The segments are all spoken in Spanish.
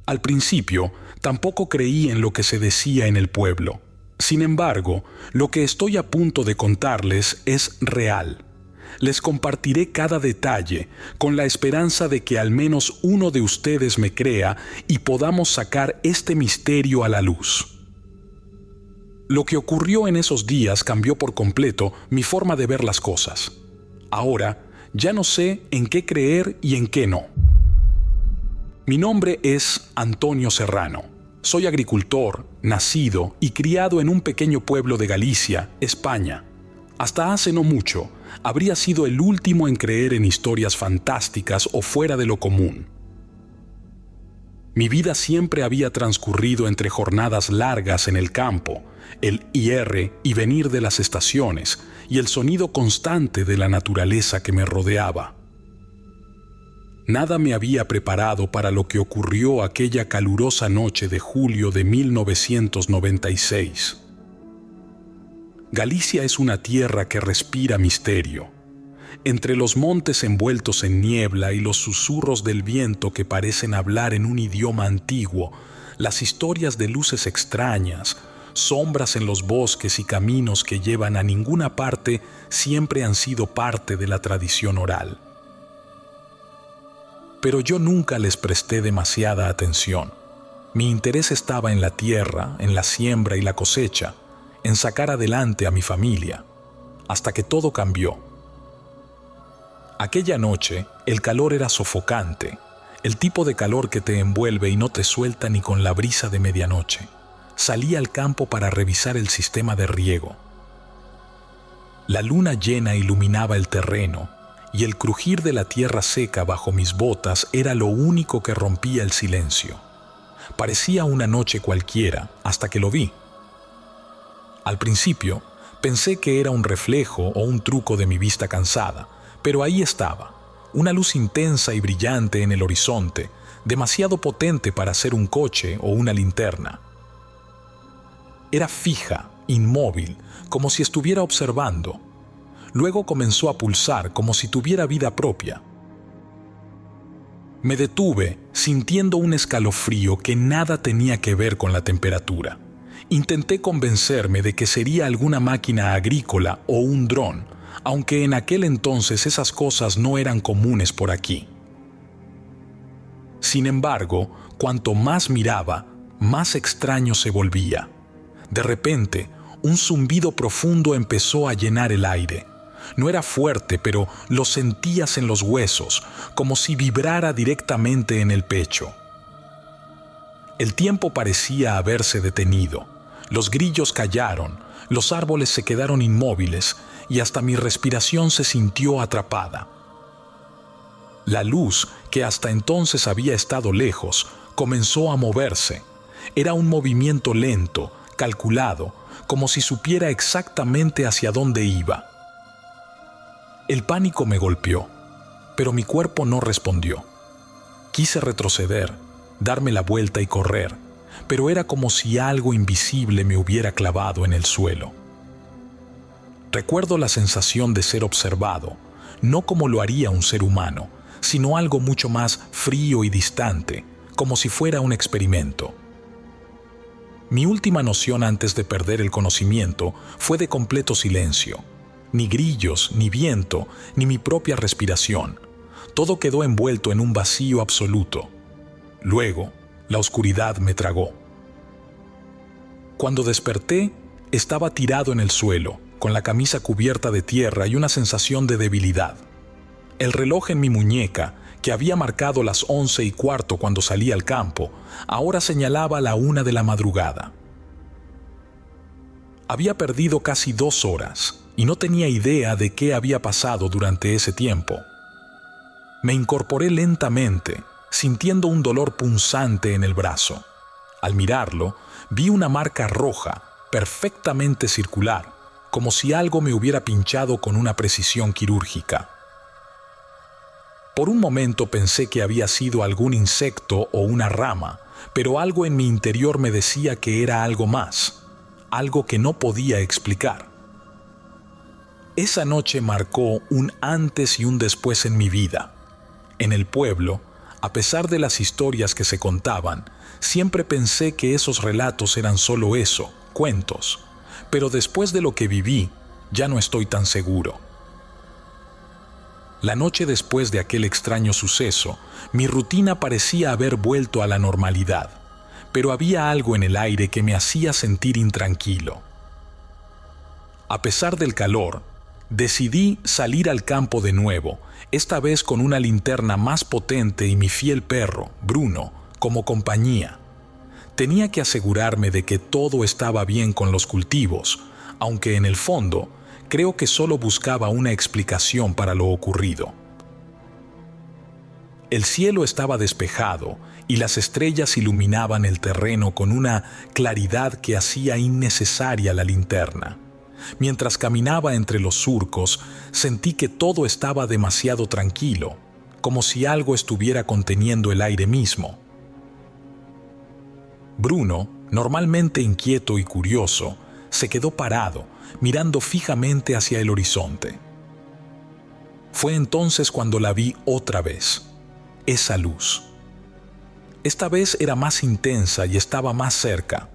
Al principio, tampoco creí en lo que se decía en el pueblo. Sin embargo, lo que estoy a punto de contarles es real. Les compartiré cada detalle con la esperanza de que al menos uno de ustedes me crea y podamos sacar este misterio a la luz. Lo que ocurrió en esos días cambió por completo mi forma de ver las cosas. Ahora, ya no sé en qué creer y en qué no. Mi nombre es Antonio Serrano. Soy agricultor, nacido y criado en un pequeño pueblo de Galicia, España. Hasta hace no mucho, habría sido el último en creer en historias fantásticas o fuera de lo común. Mi vida siempre había transcurrido entre jornadas largas en el campo, el ir y venir de las estaciones y el sonido constante de la naturaleza que me rodeaba. Nada me había preparado para lo que ocurrió aquella calurosa noche de julio de 1996. Galicia es una tierra que respira misterio. Entre los montes envueltos en niebla y los susurros del viento que parecen hablar en un idioma antiguo, las historias de luces extrañas, sombras en los bosques y caminos que llevan a ninguna parte siempre han sido parte de la tradición oral. Pero yo nunca les presté demasiada atención. Mi interés estaba en la tierra, en la siembra y la cosecha, en sacar adelante a mi familia, hasta que todo cambió. Aquella noche, el calor era sofocante, el tipo de calor que te envuelve y no te suelta ni con la brisa de medianoche. Salí al campo para revisar el sistema de riego. La luna llena iluminaba el terreno, y el crujir de la tierra seca bajo mis botas era lo único que rompía el silencio. Parecía una noche cualquiera, hasta que lo vi. Al principio, pensé que era un reflejo o un truco de mi vista cansada, pero ahí estaba, una luz intensa y brillante en el horizonte, demasiado potente para ser un coche o una linterna. Era fija, inmóvil, como si estuviera observando. Luego comenzó a pulsar como si tuviera vida propia. Me detuve, sintiendo un escalofrío que nada tenía que ver con la temperatura. Intenté convencerme de que sería alguna máquina agrícola o un dron, aunque en aquel entonces esas cosas no eran comunes por aquí. Sin embargo, cuanto más miraba, más extraño se volvía. De repente, un zumbido profundo empezó a llenar el aire. No era fuerte, pero lo sentías en los huesos, como si vibrara directamente en el pecho. El tiempo parecía haberse detenido. Los grillos callaron, los árboles se quedaron inmóviles y hasta mi respiración se sintió atrapada. La luz, que hasta entonces había estado lejos, comenzó a moverse. Era un movimiento lento, calculado, como si supiera exactamente hacia dónde iba. El pánico me golpeó, pero mi cuerpo no respondió. Quise retroceder, darme la vuelta y correr, pero era como si algo invisible me hubiera clavado en el suelo. Recuerdo la sensación de ser observado, no como lo haría un ser humano, sino algo mucho más frío y distante, como si fuera un experimento. Mi última noción antes de perder el conocimiento fue de completo silencio. Ni grillos, ni viento, ni mi propia respiración. Todo quedó envuelto en un vacío absoluto. Luego, la oscuridad me tragó. Cuando desperté, estaba tirado en el suelo, con la camisa cubierta de tierra y una sensación de debilidad. El reloj en mi muñeca, que había marcado las 11:15 cuando salí al campo, ahora señalaba la 1 de la madrugada. Había perdido casi 2 horas y no tenía idea de qué había pasado durante ese tiempo. Me incorporé lentamente, sintiendo un dolor punzante en el brazo. Al mirarlo, vi una marca roja, perfectamente circular, como si algo me hubiera pinchado con una precisión quirúrgica. Por un momento pensé que había sido algún insecto o una rama, pero algo en mi interior me decía que era algo más, algo que no podía explicar. Esa noche marcó un antes y un después en mi vida. En el pueblo, A pesar de las historias que se contaban, siempre pensé que esos relatos eran solo eso, cuentos. Pero después de lo que viví, ya no estoy tan seguro. La noche después de aquel extraño suceso, mi rutina parecía haber vuelto a la normalidad, pero había algo en el aire que me hacía sentir intranquilo. A pesar del calor, decidí salir al campo de nuevo, esta vez con una linterna más potente y mi fiel perro, Bruno, como compañía. Tenía que asegurarme de que todo estaba bien con los cultivos, aunque en el fondo creo que solo buscaba una explicación para lo ocurrido. El cielo estaba despejado y las estrellas iluminaban el terreno con una claridad que hacía innecesaria la linterna. Mientras caminaba entre los surcos, sentí que todo estaba demasiado tranquilo, como si algo estuviera conteniendo el aire mismo. Bruno, normalmente inquieto y curioso, se quedó parado, mirando fijamente hacia el horizonte. Fue entonces cuando la vi otra vez, esa luz. Esta vez era más intensa y estaba más cerca.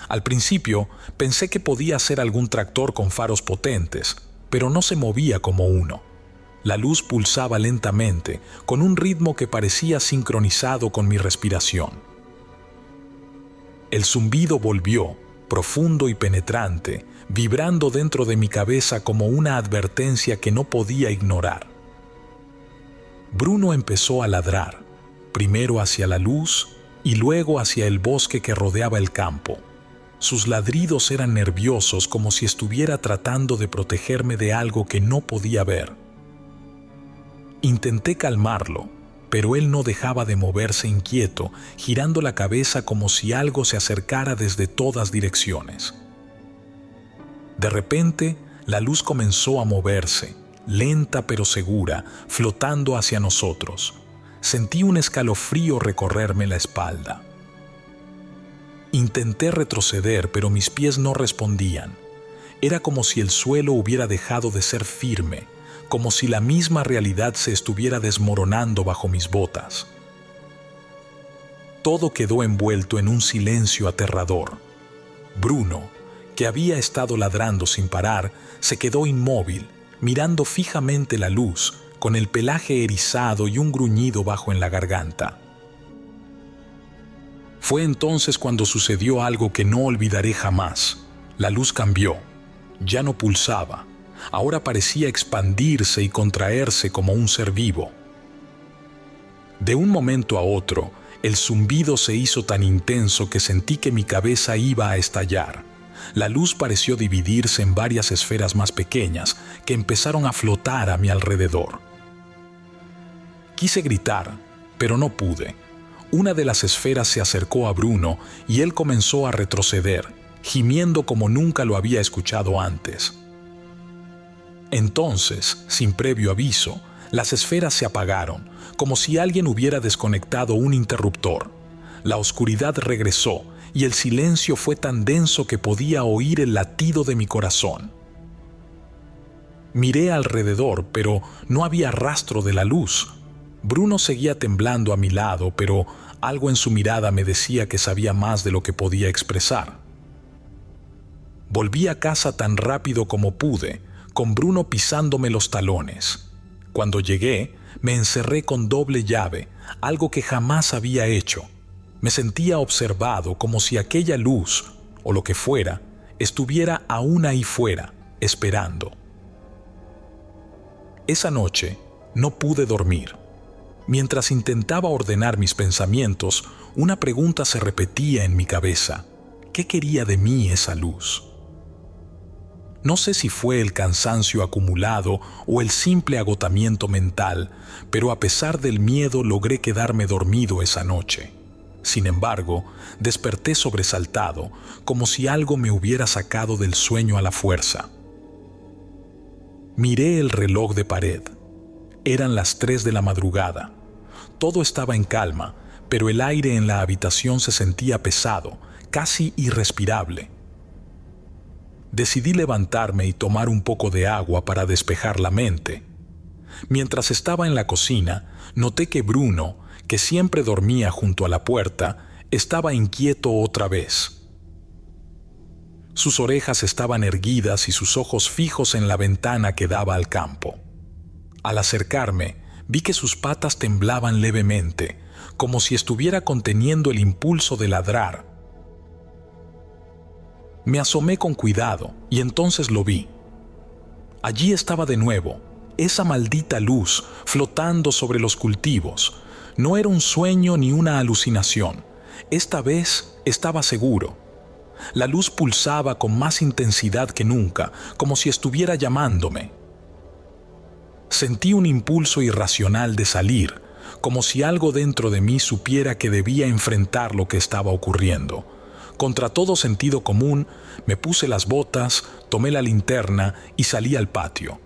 Al principio pensé que podía ser algún tractor con faros potentes, pero no se movía como uno. La luz pulsaba lentamente, con un ritmo que parecía sincronizado con mi respiración. El zumbido volvió, profundo y penetrante, vibrando dentro de mi cabeza como una advertencia que no podía ignorar. Bruno empezó a ladrar, primero hacia la luz y luego hacia el bosque que rodeaba el campo. Sus ladridos eran nerviosos, como si estuviera tratando de protegerme de algo que no podía ver. Intenté calmarlo, pero él no dejaba de moverse inquieto, girando la cabeza como si algo se acercara desde todas direcciones. De repente, la luz comenzó a moverse, lenta pero segura, flotando hacia nosotros. Sentí un escalofrío recorrerme la espalda. Intenté retroceder, pero mis pies no respondían. Era como si el suelo hubiera dejado de ser firme, como si la misma realidad se estuviera desmoronando bajo mis botas. Todo quedó envuelto en un silencio aterrador. Bruno, que había estado ladrando sin parar, se quedó inmóvil, mirando fijamente la luz, con el pelaje erizado y un gruñido bajo en la garganta. Fue entonces cuando sucedió algo que no olvidaré jamás. La luz cambió. Ya no pulsaba. Ahora parecía expandirse y contraerse como un ser vivo. De un momento a otro, el zumbido se hizo tan intenso que sentí que mi cabeza iba a estallar. La luz pareció dividirse en varias esferas más pequeñas que empezaron a flotar a mi alrededor. Quise gritar, pero no pude. Una de las esferas se acercó a Bruno y él comenzó a retroceder, gimiendo como nunca lo había escuchado antes. Entonces, sin previo aviso, las esferas se apagaron, como si alguien hubiera desconectado un interruptor. La oscuridad regresó y el silencio fue tan denso que podía oír el latido de mi corazón. Miré alrededor, pero no había rastro de la luz. Bruno seguía temblando a mi lado, pero algo en su mirada me decía que sabía más de lo que podía expresar. Volví a casa tan rápido como pude, con Bruno pisándome los talones. Cuando llegué, me encerré con doble llave, algo que jamás había hecho. Me sentía observado, como si aquella luz, o lo que fuera, estuviera aún ahí fuera, esperando. Esa noche no pude dormir. Mientras intentaba ordenar mis pensamientos, una pregunta se repetía en mi cabeza. ¿Qué quería de mí esa luz? No sé si fue el cansancio acumulado o el simple agotamiento mental, pero a pesar del miedo logré quedarme dormido esa noche. Sin embargo, desperté sobresaltado, como si algo me hubiera sacado del sueño a la fuerza. Miré el reloj de pared. Eran las 3 de la madrugada. Todo estaba en calma, pero el aire en la habitación se sentía pesado, casi irrespirable. Decidí levantarme y tomar un poco de agua para despejar la mente. Mientras estaba en la cocina, noté que Bruno, que siempre dormía junto a la puerta, estaba inquieto otra vez. Sus orejas estaban erguidas y sus ojos fijos en la ventana que daba al campo. Al acercarme, vi que sus patas temblaban levemente, como si estuviera conteniendo el impulso de ladrar. Me asomé con cuidado y entonces lo vi. Allí estaba de nuevo, esa maldita luz flotando sobre los cultivos. No era un sueño ni una alucinación. Esta vez estaba seguro. La luz pulsaba con más intensidad que nunca, como si estuviera llamándome. Sentí un impulso irracional de salir, como si algo dentro de mí supiera que debía enfrentar lo que estaba ocurriendo. Contra todo sentido común, me puse las botas, tomé la linterna y salí al patio.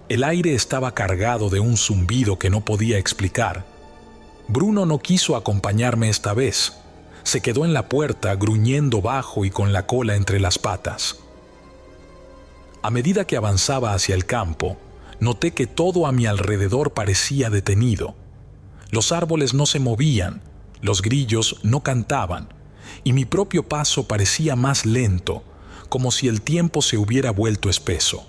El aire estaba cargado de un zumbido que no podía explicar. Bruno no quiso acompañarme esta vez. Se quedó en la puerta, gruñendo bajo y con la cola entre las patas. A medida que avanzaba hacia el campo, noté que todo a mi alrededor parecía detenido. Los árboles no se movían, los grillos no cantaban, y mi propio paso parecía más lento, como si el tiempo se hubiera vuelto espeso.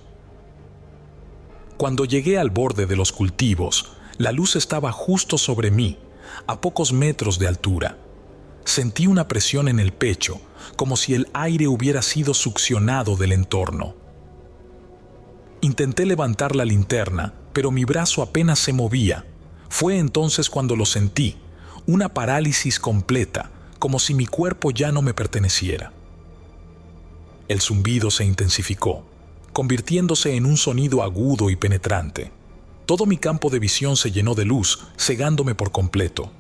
Cuando llegué al borde de los cultivos, la luz estaba justo sobre mí, a pocos metros de altura. Sentí una presión en el pecho, como si el aire hubiera sido succionado del entorno. Intenté levantar la linterna, pero mi brazo apenas se movía. Fue entonces cuando lo sentí, una parálisis completa, como si mi cuerpo ya no me perteneciera. El zumbido se intensificó, convirtiéndose en un sonido agudo y penetrante. Todo mi campo de visión se llenó de luz, cegándome por completo.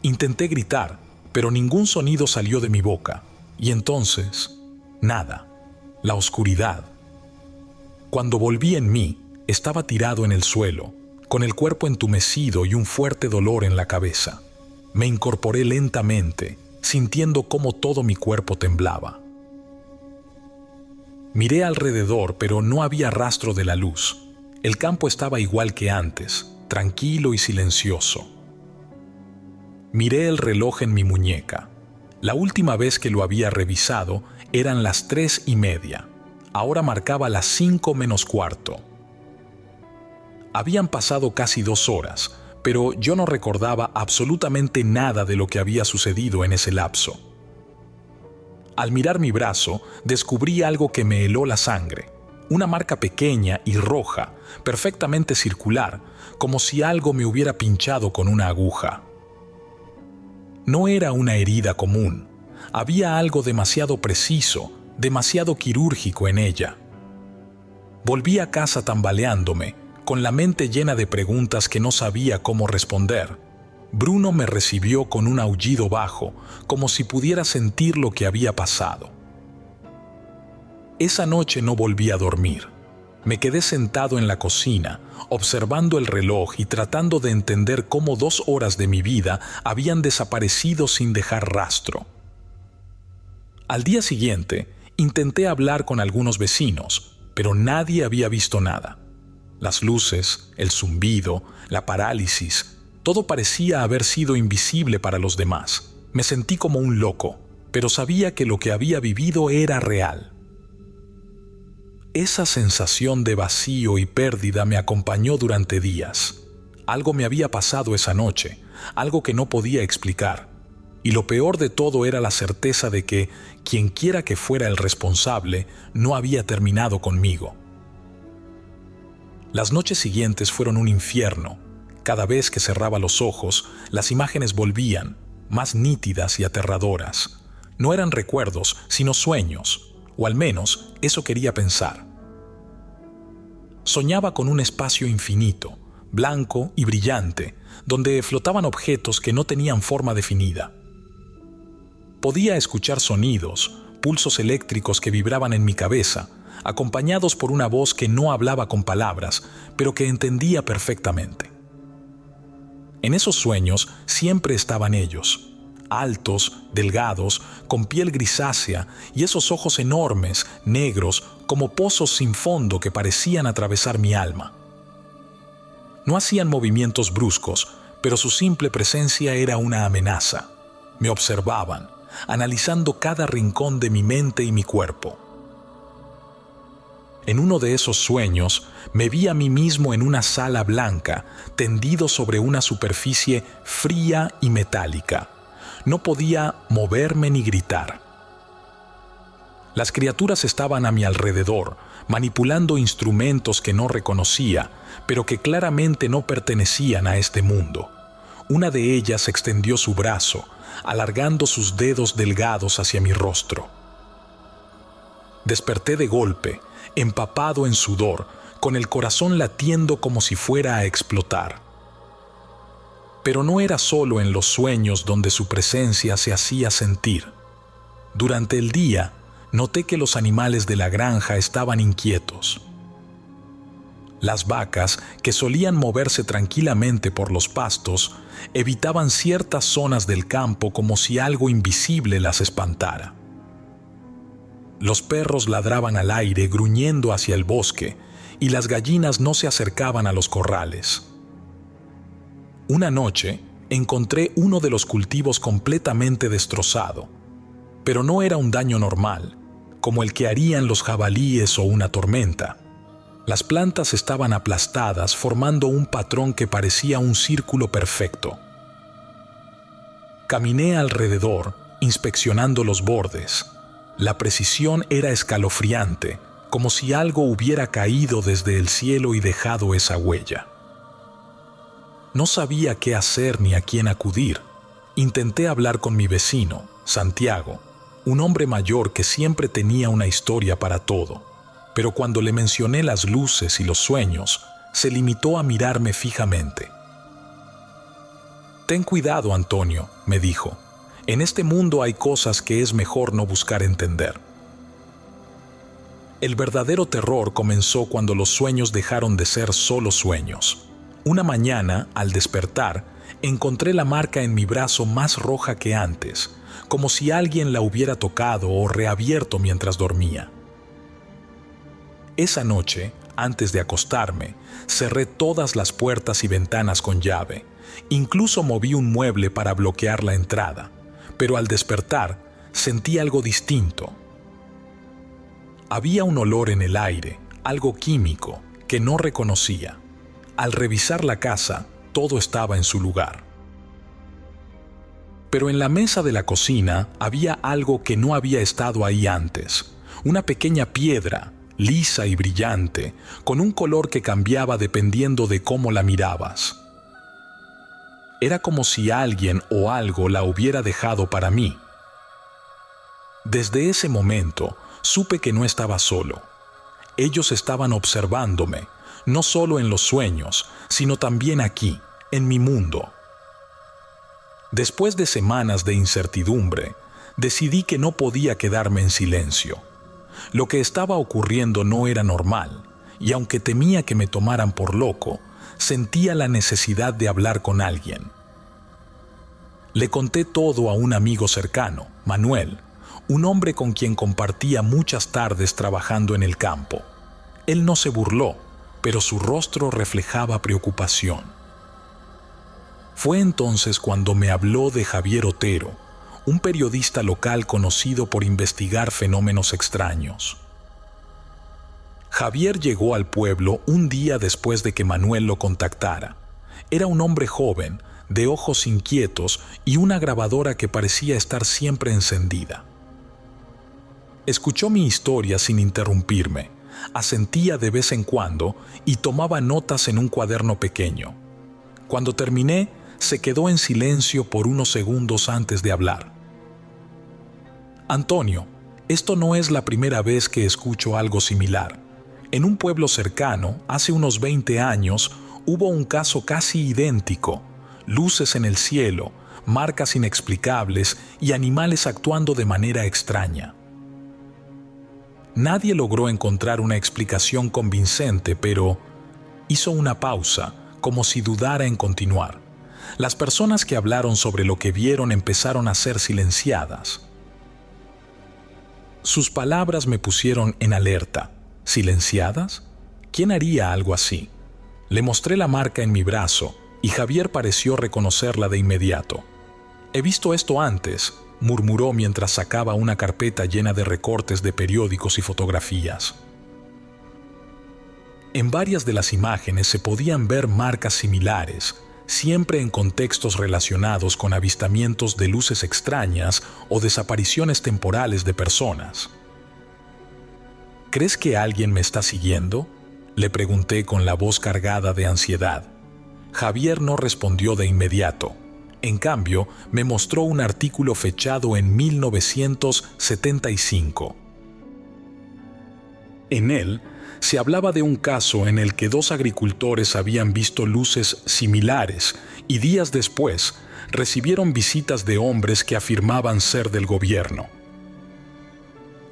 Intenté gritar, pero ningún sonido salió de mi boca. Y entonces, nada. La oscuridad. Cuando volví en mí, estaba tirado en el suelo, con el cuerpo entumecido y un fuerte dolor en la cabeza. Me incorporé lentamente, sintiendo cómo todo mi cuerpo temblaba. Miré alrededor, pero no había rastro de la luz. El campo estaba igual que antes, tranquilo y silencioso. Miré el reloj en mi muñeca. La última vez que lo había revisado eran las 3:30. Ahora marcaba las 5 menos cuarto. Habían pasado casi 2 horas, pero yo no recordaba absolutamente nada de lo que había sucedido en ese lapso. Al mirar mi brazo, descubrí algo que me heló la sangre. Una marca pequeña y roja, perfectamente circular, como si algo me hubiera pinchado con una aguja. No era una herida común. Había algo demasiado preciso, demasiado quirúrgico en ella. Volví a casa tambaleándome, con la mente llena de preguntas que no sabía cómo responder. Bruno me recibió con un aullido bajo, como si pudiera sentir lo que había pasado. Esa noche no volví a dormir. Me quedé sentado en la cocina, observando el reloj y tratando de entender cómo 2 horas de mi vida habían desaparecido sin dejar rastro. Al día siguiente, intenté hablar con algunos vecinos, pero nadie había visto nada. Las luces, el zumbido, la parálisis, todo parecía haber sido invisible para los demás. Me sentí como un loco, pero sabía que lo que había vivido era real. Esa sensación de vacío y pérdida me acompañó durante días. Algo me había pasado esa noche, algo que no podía explicar. Y lo peor de todo era la certeza de que, quienquiera que fuera el responsable, no había terminado conmigo. Las noches siguientes fueron un infierno. Cada vez que cerraba los ojos, las imágenes volvían, más nítidas y aterradoras. No eran recuerdos, sino sueños. O al menos eso quería pensar. Soñaba con un espacio infinito, blanco y brillante, donde flotaban objetos que no tenían forma definida. Podía escuchar sonidos, pulsos eléctricos que vibraban en mi cabeza, acompañados por una voz que no hablaba con palabras, pero que entendía perfectamente. En esos sueños siempre estaban ellos, altos, delgados, con piel grisácea y esos ojos enormes, negros, como pozos sin fondo que parecían atravesar mi alma. No hacían movimientos bruscos, pero su simple presencia era una amenaza. Me observaban, analizando cada rincón de mi mente y mi cuerpo. En uno de esos sueños, me vi a mí mismo en una sala blanca, tendido sobre una superficie fría y metálica. No podía moverme ni gritar. Las criaturas estaban a mi alrededor, manipulando instrumentos que no reconocía, pero que claramente no pertenecían a este mundo. Una de ellas extendió su brazo, alargando sus dedos delgados hacia mi rostro. Desperté de golpe, empapado en sudor, con el corazón latiendo como si fuera a explotar. Pero no era solo en los sueños donde su presencia se hacía sentir. Durante el día, noté que los animales de la granja estaban inquietos. Las vacas, que solían moverse tranquilamente por los pastos, evitaban ciertas zonas del campo como si algo invisible las espantara. Los perros ladraban al aire gruñendo hacia el bosque y las gallinas no se acercaban a los corrales. Una noche encontré uno de los cultivos completamente destrozado, pero no era un daño normal, como el que harían los jabalíes o una tormenta. Las plantas estaban aplastadas, formando un patrón que parecía un círculo perfecto. Caminé alrededor, inspeccionando los bordes. La precisión era escalofriante, como si algo hubiera caído desde el cielo y dejado esa huella. No sabía qué hacer ni a quién acudir. Intenté hablar con mi vecino, Santiago, un hombre mayor que siempre tenía una historia para todo, pero cuando le mencioné las luces y los sueños, se limitó a mirarme fijamente. «Ten cuidado, Antonio», me dijo. «En este mundo hay cosas que es mejor no buscar entender». El verdadero terror comenzó cuando los sueños dejaron de ser solo sueños. Una mañana, al despertar, encontré la marca en mi brazo más roja que antes, como si alguien la hubiera tocado o reabierto mientras dormía. Esa noche, antes de acostarme, cerré todas las puertas y ventanas con llave. Incluso moví un mueble para bloquear la entrada, pero al despertar sentí algo distinto. Había un olor en el aire, algo químico, que no reconocía. Al revisar la casa, todo estaba en su lugar. Pero en la mesa de la cocina había algo que no había estado ahí antes, una pequeña piedra, lisa y brillante, con un color que cambiaba dependiendo de cómo la mirabas. Era como si alguien o algo la hubiera dejado para mí. Desde ese momento, supe que no estaba solo. Ellos estaban observándome, no solo en los sueños, sino también aquí, en mi mundo. Después de semanas de incertidumbre, decidí que no podía quedarme en silencio. Lo que estaba ocurriendo no era normal, y aunque temía que me tomaran por loco, sentía la necesidad de hablar con alguien. Le conté todo a un amigo cercano, Manuel, un hombre con quien compartía muchas tardes trabajando en el campo. Él no se burló, pero su rostro reflejaba preocupación. Fue entonces cuando me habló de Javier Otero, un periodista local conocido por investigar fenómenos extraños. Javier llegó al pueblo un día después de que Manuel lo contactara. Era un hombre joven, de ojos inquietos y una grabadora que parecía estar siempre encendida. Escuchó mi historia sin interrumpirme, asentía de vez en cuando y tomaba notas en un cuaderno pequeño. Cuando terminé, se quedó en silencio por unos segundos antes de hablar. «Antonio, esto no es la primera vez que escucho algo similar. En un pueblo cercano, hace unos 20 años, hubo un caso casi idéntico. Luces en el cielo, marcas inexplicables y animales actuando de manera extraña. Nadie logró encontrar una explicación convincente, pero hizo una pausa, como si dudara en continuar. Las personas que hablaron sobre lo que vieron empezaron a ser silenciadas. Sus palabras me pusieron en alerta. ¿Silenciadas? ¿Quién haría algo así? Le mostré la marca en mi brazo y Javier pareció reconocerla de inmediato. «He visto esto antes», murmuró mientras sacaba una carpeta llena de recortes de periódicos y fotografías. En varias de las imágenes se podían ver marcas similares, siempre en contextos relacionados con avistamientos de luces extrañas o desapariciones temporales de personas. «¿Crees que alguien me está siguiendo?», le pregunté con la voz cargada de ansiedad. Javier no respondió de inmediato. En cambio, me mostró un artículo fechado en 1975. En él, se hablaba de un caso en el que 2 agricultores habían visto luces similares y días después recibieron visitas de hombres que afirmaban ser del gobierno.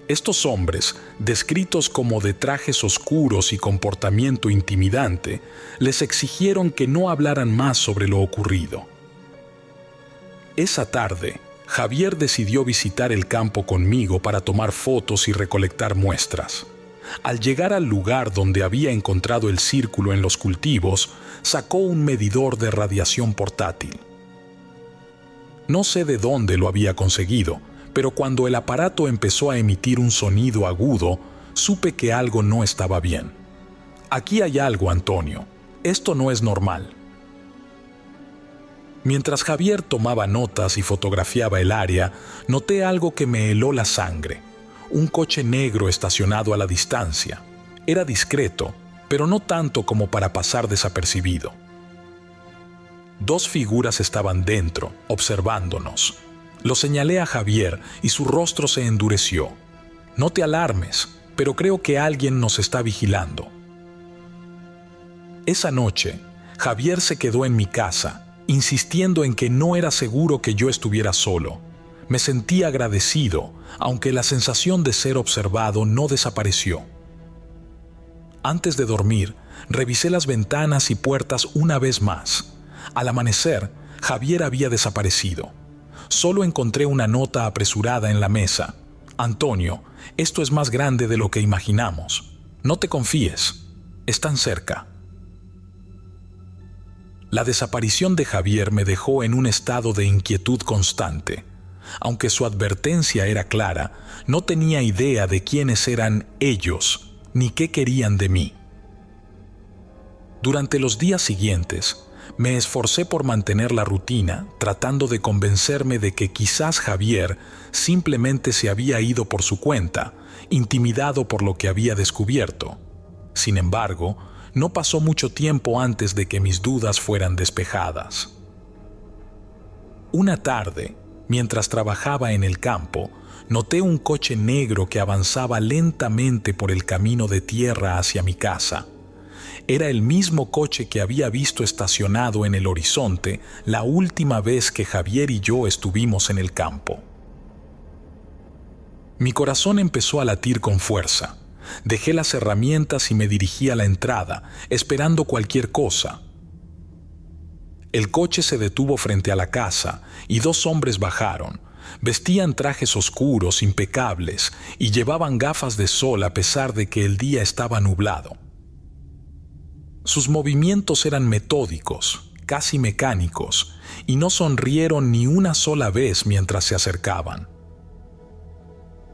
Estos hombres, descritos como de trajes oscuros y comportamiento intimidante, les exigieron que no hablaran más sobre lo ocurrido. Esa tarde, Javier decidió visitar el campo conmigo para tomar fotos y recolectar muestras. Al llegar al lugar donde había encontrado el círculo en los cultivos, sacó un medidor de radiación portátil. No sé de dónde lo había conseguido, pero cuando el aparato empezó a emitir un sonido agudo, supe que algo no estaba bien. «Aquí hay algo, Antonio. Esto no es normal». Mientras Javier tomaba notas y fotografiaba el área, noté algo que me heló la sangre. Un coche negro estacionado a la distancia. Era discreto, pero no tanto como para pasar desapercibido. 2 figuras estaban dentro, observándonos. Lo señalé a Javier y su rostro se endureció. «No te alarmes, pero creo que alguien nos está vigilando». Esa noche, Javier se quedó en mi casa, insistiendo en que no era seguro que yo estuviera solo. Me sentí agradecido, aunque la sensación de ser observado no desapareció. Antes de dormir, revisé las ventanas y puertas una vez más. Al amanecer, Javier había desaparecido. Solo encontré una nota apresurada en la mesa. «Antonio, esto es más grande de lo que imaginamos. No te confíes. Están cerca». La desaparición de Javier me dejó en un estado de inquietud constante. Aunque su advertencia era clara, no tenía idea de quiénes eran ellos ni qué querían de mí. Durante los días siguientes, me esforcé por mantener la rutina, tratando de convencerme de que quizás Javier simplemente se había ido por su cuenta, intimidado por lo que había descubierto. Sin embargo, no pasó mucho tiempo antes de que mis dudas fueran despejadas. Una tarde, mientras trabajaba en el campo, noté un coche negro que avanzaba lentamente por el camino de tierra hacia mi casa. Era el mismo coche que había visto estacionado en el horizonte la última vez que Javier y yo estuvimos en el campo. Mi corazón empezó a latir con fuerza. Dejé las herramientas y me dirigí a la entrada, esperando cualquier cosa. El coche se detuvo frente a la casa y 2 hombres bajaron. Vestían trajes oscuros, impecables, y llevaban gafas de sol a pesar de que el día estaba nublado. Sus movimientos eran metódicos, casi mecánicos, y no sonrieron ni una sola vez mientras se acercaban.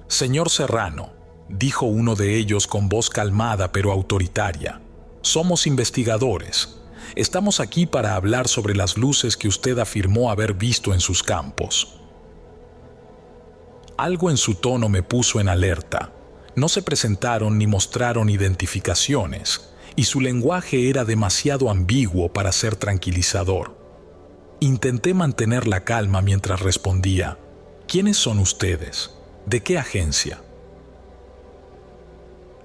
«Señor Serrano», dijo uno de ellos con voz calmada pero autoritaria, «somos investigadores. Estamos aquí para hablar sobre las luces que usted afirmó haber visto en sus campos». Algo en su tono me puso en alerta. No se presentaron ni mostraron identificaciones, y su lenguaje era demasiado ambiguo para ser tranquilizador. Intenté mantener la calma mientras respondía: «¿Quiénes son ustedes? ¿De qué agencia?».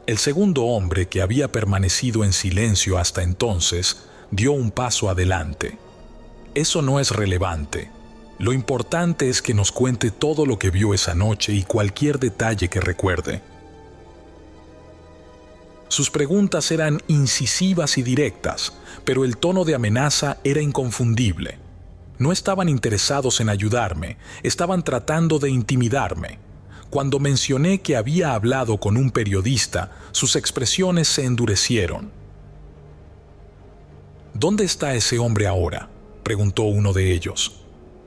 El segundo hombre, que había permanecido en silencio hasta entonces, dio un paso adelante. «Eso no es relevante. Lo importante es que nos cuente todo lo que vio esa noche y cualquier detalle que recuerde». Sus preguntas eran incisivas y directas, pero el tono de amenaza era inconfundible. No estaban interesados en ayudarme, estaban tratando de intimidarme. Cuando mencioné que había hablado con un periodista, sus expresiones se endurecieron. «¿Dónde está ese hombre ahora?», preguntó uno de ellos.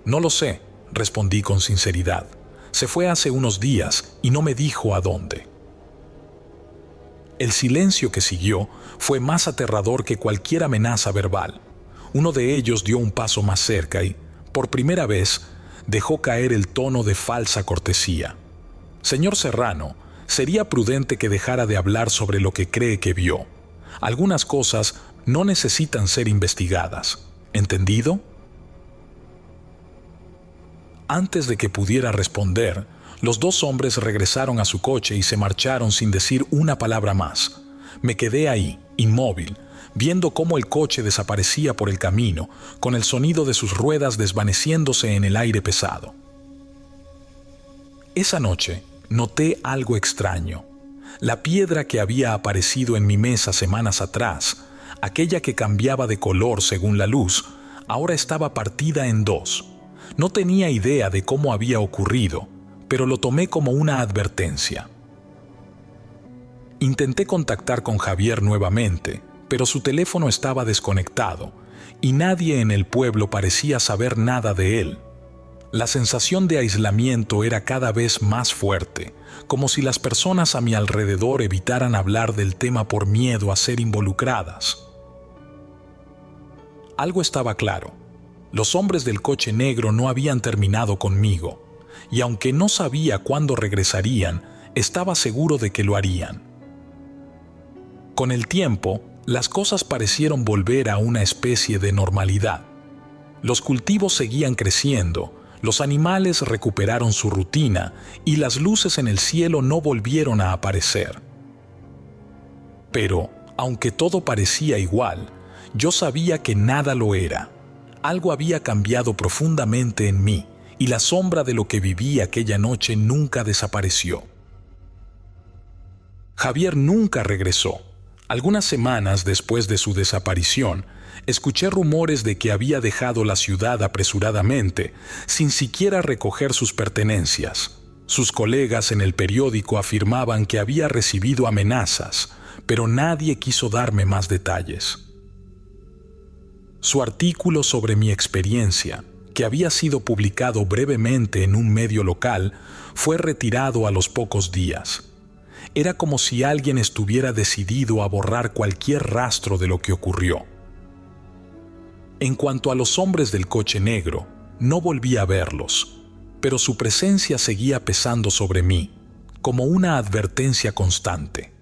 «No lo sé», respondí con sinceridad. «Se fue hace unos días y no me dijo a dónde». El silencio que siguió fue más aterrador que cualquier amenaza verbal. Uno de ellos dio un paso más cerca y, por primera vez, dejó caer el tono de falsa cortesía. «Señor Serrano, sería prudente que dejara de hablar sobre lo que cree que vio. Algunas cosas no necesitan ser investigadas. ¿Entendido?». Antes de que pudiera responder, los dos hombres regresaron a su coche y se marcharon sin decir una palabra más. Me quedé ahí, inmóvil, viendo cómo el coche desaparecía por el camino, con el sonido de sus ruedas desvaneciéndose en el aire pesado. Esa noche noté algo extraño. La piedra que había aparecido en mi mesa semanas atrás, aquella que cambiaba de color según la luz, ahora estaba partida en dos. No tenía idea de cómo había ocurrido, pero lo tomé como una advertencia. Intenté contactar con Javier nuevamente, pero su teléfono estaba desconectado y nadie en el pueblo parecía saber nada de él. La sensación de aislamiento era cada vez más fuerte, como si las personas a mi alrededor evitaran hablar del tema por miedo a ser involucradas. Algo estaba claro. Los hombres del coche negro no habían terminado conmigo, y aunque no sabía cuándo regresarían, estaba seguro de que lo harían. Con el tiempo, las cosas parecieron volver a una especie de normalidad. Los cultivos seguían creciendo, los animales recuperaron su rutina y las luces en el cielo no volvieron a aparecer. Pero, aunque todo parecía igual, yo sabía que nada lo era. Algo había cambiado profundamente en mí y la sombra de lo que viví aquella noche nunca desapareció. Javier nunca regresó. Algunas semanas después de su desaparición, escuché rumores de que había dejado la ciudad apresuradamente, sin siquiera recoger sus pertenencias. Sus colegas en el periódico afirmaban que había recibido amenazas, pero nadie quiso darme más detalles. Su artículo sobre mi experiencia, que había sido publicado brevemente en un medio local, fue retirado a los pocos días. Era como si alguien estuviera decidido a borrar cualquier rastro de lo que ocurrió. En cuanto a los hombres del coche negro, no volví a verlos, pero su presencia seguía pesando sobre mí, como una advertencia constante.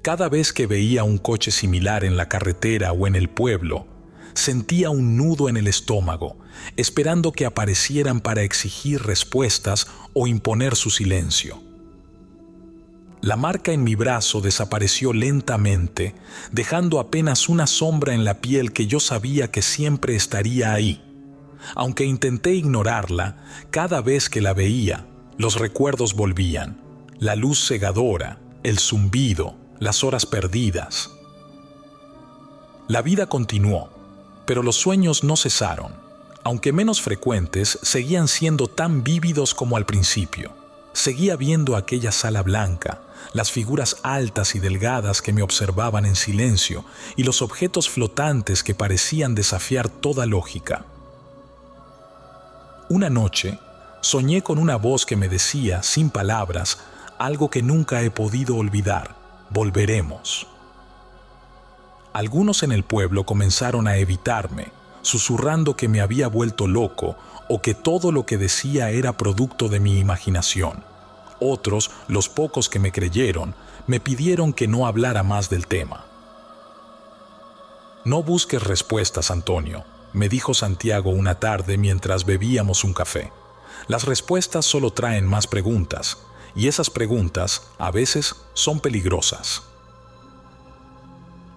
Cada vez que veía un coche similar en la carretera o en el pueblo, sentía un nudo en el estómago, esperando que aparecieran para exigir respuestas o imponer su silencio. La marca en mi brazo desapareció lentamente, dejando apenas una sombra en la piel que yo sabía que siempre estaría ahí. Aunque intenté ignorarla, cada vez que la veía, los recuerdos volvían. La luz cegadora, el zumbido, las horas perdidas. La vida continuó, pero los sueños no cesaron. Aunque menos frecuentes, seguían siendo tan vívidos como al principio. Seguía viendo aquella sala blanca, las figuras altas y delgadas que me observaban en silencio y los objetos flotantes que parecían desafiar toda lógica. Una noche, soñé con una voz que me decía, sin palabras, algo que nunca he podido olvidar: volveremos. Algunos en el pueblo comenzaron a evitarme, susurrando que me había vuelto loco o que todo lo que decía era producto de mi imaginación. Otros, los pocos que me creyeron, me pidieron que no hablara más del tema. «No busques respuestas, Antonio», me dijo Santiago una tarde mientras bebíamos un café. «Las respuestas solo traen más preguntas, y esas preguntas, a veces, son peligrosas».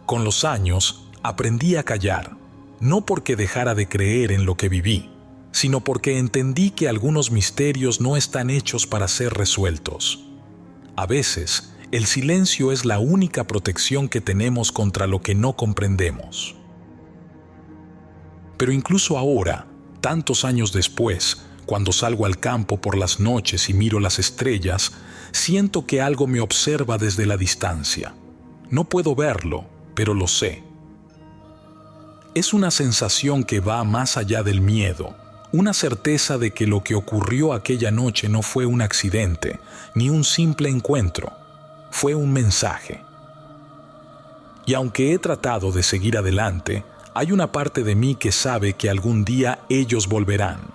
Con los años, aprendí a callar, no porque dejara de creer en lo que viví, sino porque entendí que algunos misterios no están hechos para ser resueltos. A veces, el silencio es la única protección que tenemos contra lo que no comprendemos. Pero incluso ahora, tantos años después, cuando salgo al campo por las noches y miro las estrellas, siento que algo me observa desde la distancia. No puedo verlo, pero lo sé. Es una sensación que va más allá del miedo, una certeza de que lo que ocurrió aquella noche no fue un accidente, ni un simple encuentro, fue un mensaje. Y aunque he tratado de seguir adelante, hay una parte de mí que sabe que algún día ellos volverán.